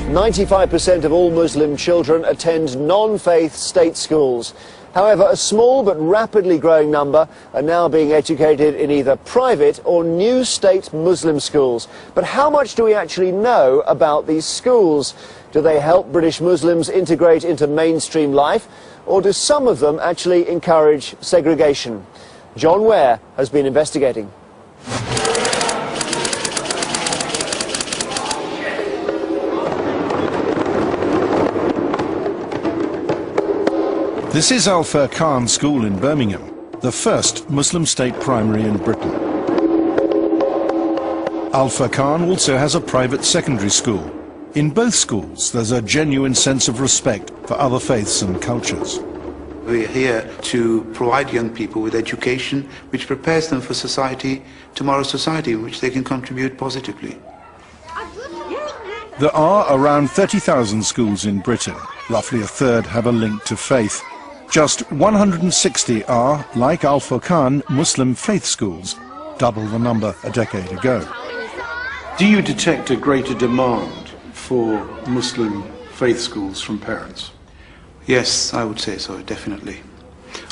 95% of all Muslim children attend non-faith state schools. However, a small but rapidly growing number are now being educated in either private or new state Muslim schools. But how much do we actually know about these schools? Do they help British Muslims integrate into mainstream life, or do some of them actually encourage segregation? John Ware has been investigating. This is Al Furqan School in Birmingham, the first Muslim state primary in Britain. Al Furqan also has a private secondary school. In both schools, there's a genuine sense of respect for other faiths and cultures. We're here to provide young people with education which prepares them for society, tomorrow's society, in which they can contribute positively. There are around 30,000 schools in Britain. Roughly a third have a link to faith. Just 160 are, like Al Furqan, Muslim faith schools, double the number a decade ago. Do you detect a greater demand for Muslim faith schools from parents? Yes, I would say so, definitely.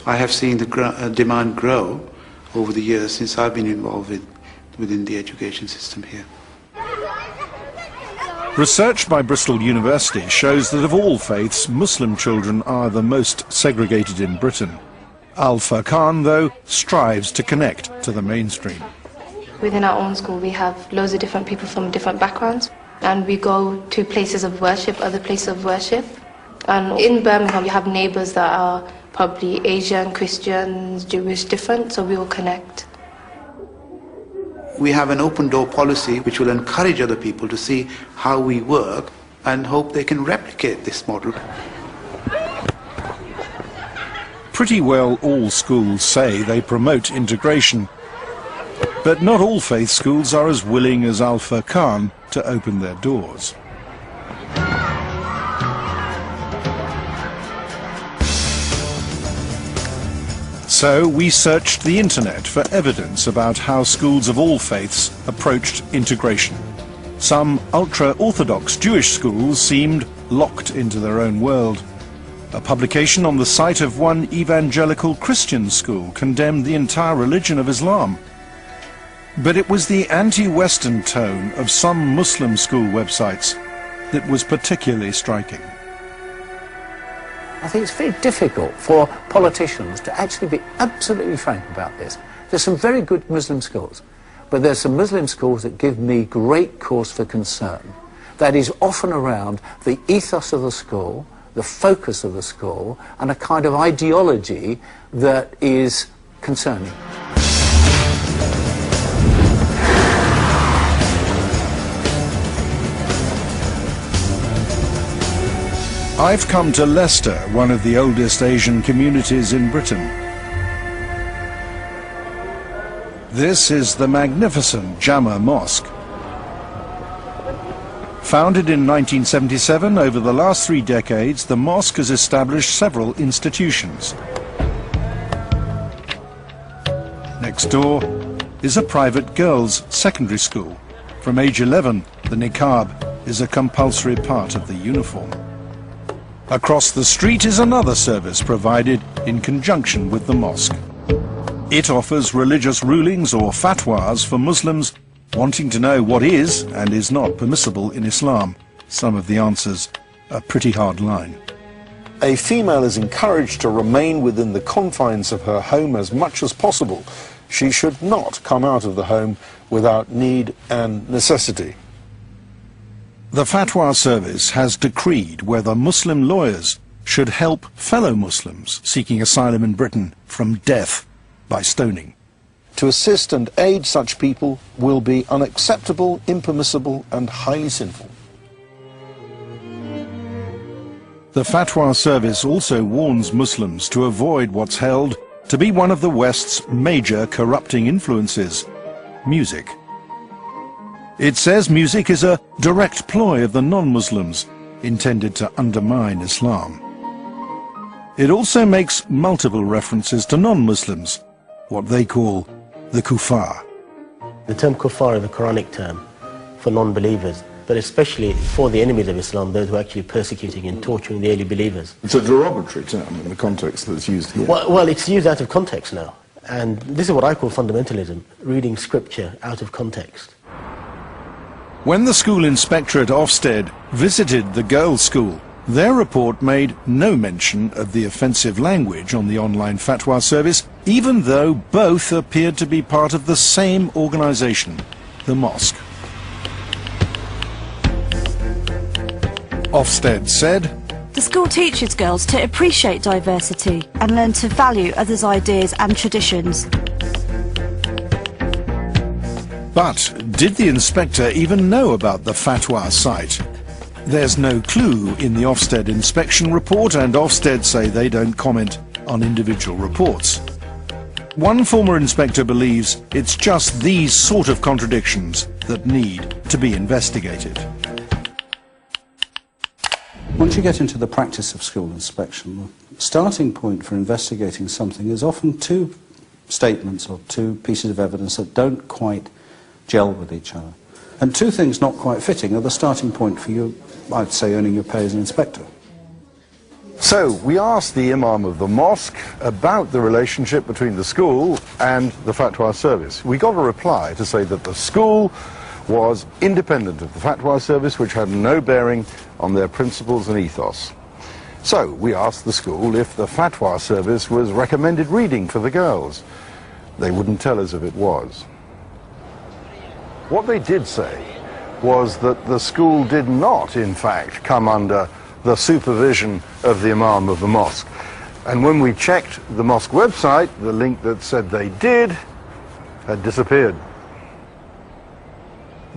I have seen the demand grow over the years since I've been involved within the education system here. Research by Bristol University shows that of all faiths, Muslim children are the most segregated in Britain. Al Furqan, though, strives to connect to the mainstream. Within our own school, we have loads of different people from different backgrounds, and we go to places of worship, other places of worship. And in Birmingham, we have neighbours that are probably Asian, Christians, Jewish, different, so we will connect. We have an open door policy which will encourage other people to see how we work and hope they can replicate this model. Pretty well all schools say they promote integration, but not all faith schools are as willing as Al Furqan to open their doors. So we searched the internet for evidence about how schools of all faiths approached integration. Some ultra-Orthodox Jewish schools seemed locked into their own world. A publication on the site of one evangelical Christian school condemned the entire religion of Islam. But it was the anti-Western tone of some Muslim school websites that was particularly striking. I think it's very difficult for politicians to actually be absolutely frank about this. There's some very good Muslim schools, but there's some Muslim schools that give me great cause for concern. That is often around the ethos of the school, the focus of the school, and a kind of ideology that is concerning. I've come to Leicester, one of the oldest Asian communities in Britain. This is the magnificent Jama Mosque. Founded in 1977, over the last 3 decades, the mosque has established several institutions. Next door is a private girls' secondary school. From age 11, the niqab is a compulsory part of the uniform. Across the street is another service provided in conjunction with the mosque. It offers religious rulings or fatwas for Muslims wanting to know what is and is not permissible in Islam. Some of the answers are pretty hard line. A female is encouraged to remain within the confines of her home as much as possible. She should not come out of the home without need and necessity. The Fatwa Service has decreed whether Muslim lawyers should help fellow Muslims seeking asylum in Britain from death by stoning. To assist and aid such people will be unacceptable, impermissible, and highly sinful. The Fatwa Service also warns Muslims to avoid what's held to be one of the West's major corrupting influences, music. It says music is a direct ploy of the non-Muslims intended to undermine Islam. It also makes multiple references to non-Muslims, what they call the kuffar. The term kuffar is a Quranic term for non-believers, but especially for the enemies of Islam, those who are actually persecuting and torturing the early believers. It's a derogatory term in the context that's used here. Well, it's used out of context now. And this is what I call fundamentalism, reading scripture out of context. When the school inspector at Ofsted visited the girls' school, their report made no mention of the offensive language on the online fatwa service, even though both appeared to be part of the same organisation, the mosque. Ofsted said, "The school teaches girls to appreciate diversity and learn to value others' ideas and traditions." But did the inspector even know about the fatwa site? There's no clue in the Ofsted inspection report, and Ofsted say they don't comment on individual reports. One former inspector believes it's just these sort of contradictions that need to be investigated. Once you get into the practice of school inspection, the starting point for investigating something is often two statements or two pieces of evidence that don't quite gel with each other. And two things not quite fitting are the starting point for you, I'd say, earning your pay as an inspector. So we asked the imam of the mosque about the relationship between the school and the fatwa service. We got a reply to say that the school was independent of the fatwa service, which had no bearing on their principles and ethos. So we asked the school if the fatwa service was recommended reading for the girls. They wouldn't tell us if it was. What they did say was that the school did not, in fact, come under the supervision of the imam of the mosque. And when we checked the mosque website, the link that said they did had disappeared.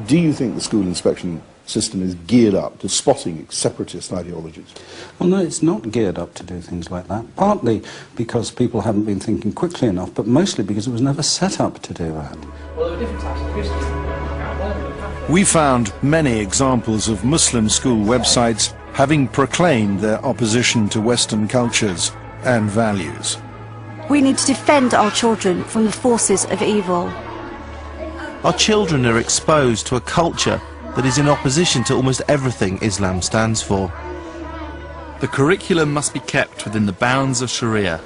Do you think the school inspection system is geared up to spotting separatist ideologies? Well, no, it's not geared up to do things like that, partly because people haven't been thinking quickly enough, but mostly because it was never set up to do that. Well, there were different types of Christians. We found many examples of Muslim school websites having proclaimed their opposition to Western cultures and values. We need to defend our children from the forces of evil. Our children are exposed to a culture that is in opposition to almost everything Islam stands for. The curriculum must be kept within the bounds of Sharia.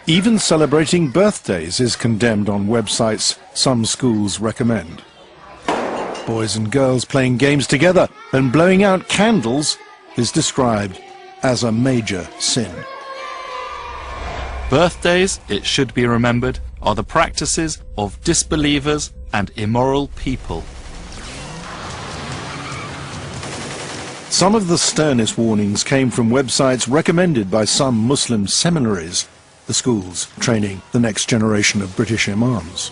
Even celebrating birthdays is condemned on websites some schools recommend. Boys and girls playing games together and blowing out candles is described as a major sin. Birthdays, it should be remembered, are the practices of disbelievers and immoral people. Some of the sternest warnings came from websites recommended by some Muslim seminaries, the schools training the next generation of British imams.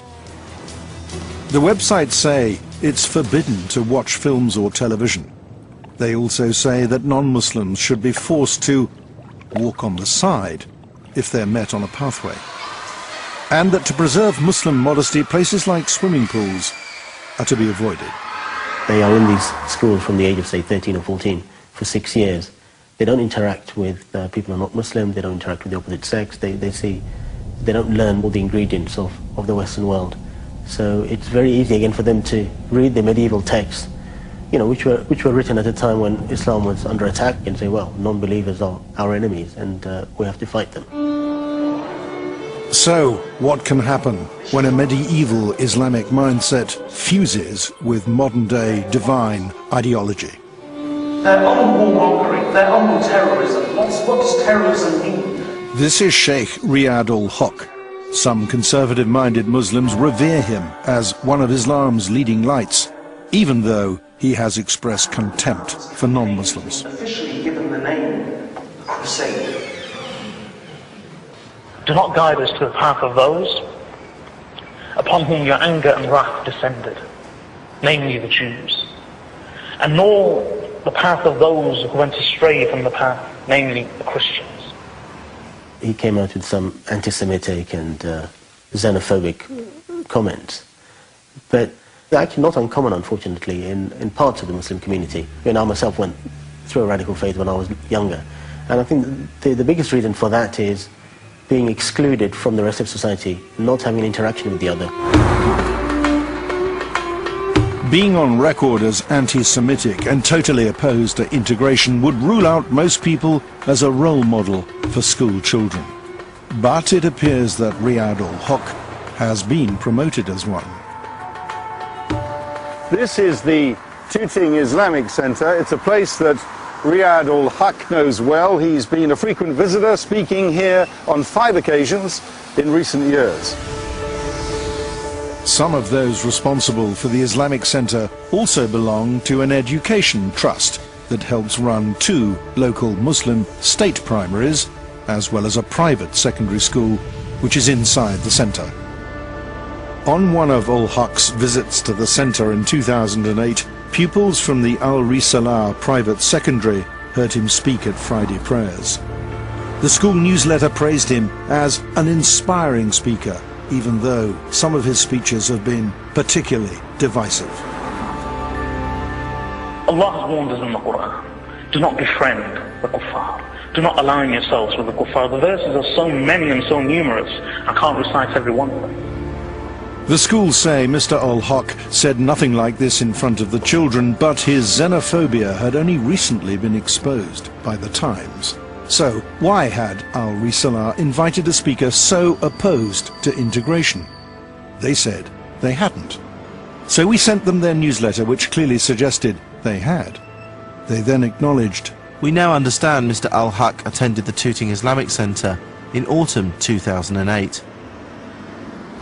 The websites say it's forbidden to watch films or television. They also say that non-Muslims should be forced to walk on the side if they're met on a pathway, and that to preserve Muslim modesty, places like swimming pools are to be avoided. They are in these schools from the age of, say, 13 or 14 for 6 years. They don't interact with people who are not Muslim, they don't interact with the opposite sex, they don't learn all the ingredients of the Western world. So it's very easy again for them to read the medieval texts, you know, which were written at a time when Islam was under attack, and say, well, non-believers are our enemies and we have to fight them. So, what can happen when a medieval Islamic mindset fuses with modern-day divine ideology? They're on warmongering, they're on terrorism. What does terrorism mean? This is Sheikh Riyad al-Haq. Some conservative-minded Muslims revere him as one of Islam's leading lights, even though he has expressed contempt for non-Muslims. Officially given the name Crusade. Do not guide us to the path of those upon whom your anger and wrath descended, namely the Jews, and nor the path of those who went astray from the path, namely the Christians. He came out with some anti-Semitic and xenophobic comments, but they're actually not uncommon, unfortunately, in parts of the Muslim community. I myself went through a radical phase when I was younger, and I think the biggest reason for that is being excluded from the rest of society, not having an interaction with the other. Being on record as anti-Semitic and totally opposed to integration would rule out most people as a role model for school children. But it appears that Riyad ul-Haq has been promoted as one. This is the Tooting Islamic Center. It's a place that Riyad ul-Haq knows well. He's been a frequent visitor, speaking here on 5 occasions in recent years. Some of those responsible for the Islamic Center also belong to an education trust that helps run 2 local Muslim state primaries, as well as a private secondary school, which is inside the center. On one of ul-Haq's visits to the center in 2008, pupils from the Al-Risalah private secondary heard him speak at Friday prayers. The school newsletter praised him as an inspiring speaker, even though some of his speeches have been particularly divisive. Allah has warned us in the Quran, do not befriend the kuffar. Do not align yourselves with the kuffar. The verses are so many and so numerous, I can't recite every one of them. The schools say Mr. ul-Haq said nothing like this in front of the children, but his xenophobia had only recently been exposed by the Times. So, why had Al-Risalah invited a speaker so opposed to integration? They said they hadn't. So we sent them their newsletter, which clearly suggested they had. They then acknowledged, "We now understand Mr. ul-Haq attended the Tooting Islamic Center in autumn 2008.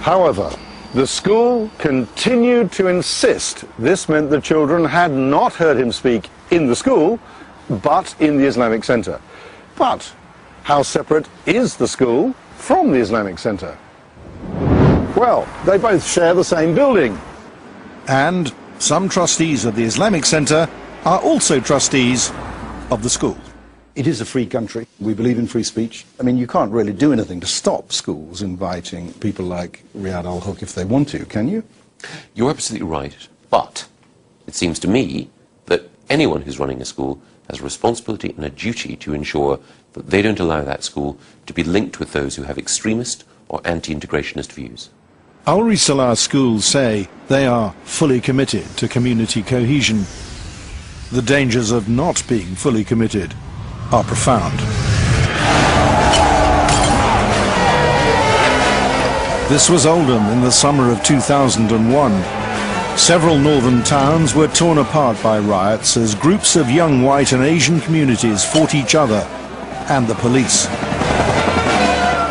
However, the school continued to insist this meant the children had not heard him speak in the school, but in the Islamic Center. But how separate is the school from the Islamic Center? Well, they both share the same building. And some trustees of the Islamic Center are also trustees of the school. It is a free country. We believe in free speech. I mean, you can't really do anything to stop schools inviting people like Riyad ul-Haq if they want to, can you? You're absolutely right. But it seems to me that anyone who's running a school has a responsibility and a duty to ensure that they don't allow that school to be linked with those who have extremist or anti-integrationist views. Al-Risalah schools say they are fully committed to community cohesion. The dangers of not being fully committed are profound. This was Oldham in the summer of 2001. Several northern towns were torn apart by riots as groups of young white and Asian communities fought each other and the police.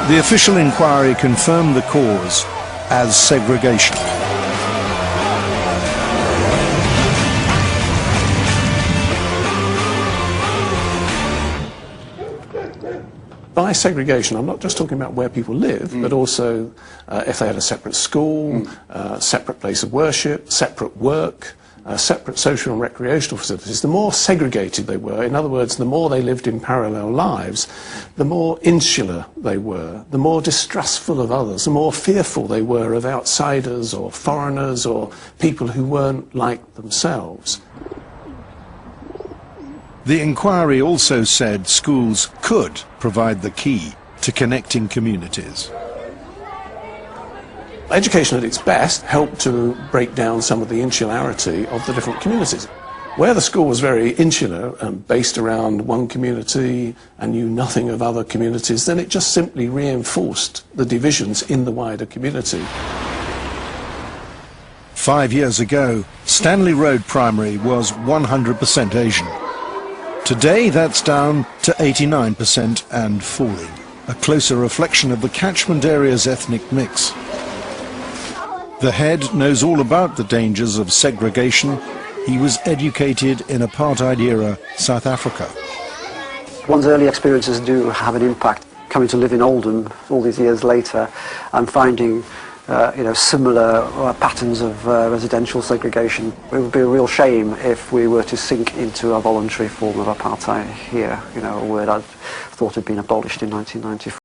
The official inquiry confirmed the cause as segregation. By segregation, I'm not just talking about where people live, but also if they had a separate school, separate place of worship, separate work, separate social and recreational facilities. The more segregated they were, in other words, the more they lived in parallel lives, the more insular they were, the more distrustful of others, the more fearful they were of outsiders or foreigners or people who weren't like themselves. The inquiry also said schools could provide the key to connecting communities. Education at its best helped to break down some of the insularity of the different communities. Where the school was very insular and based around one community and knew nothing of other communities, then it just simply reinforced the divisions in the wider community. 5 years ago, Stanley Road Primary was 100% Asian. Today that's down to 89% and falling, a closer reflection of the catchment area's ethnic mix. The head knows all about the dangers of segregation. He was educated in apartheid-era South Africa. One's early experiences do have an impact. Coming to live in Oldham all these years later and finding similar patterns of residential segregation. It would be a real shame if we were to sink into a voluntary form of apartheid here, a word I thought had been abolished in 1994.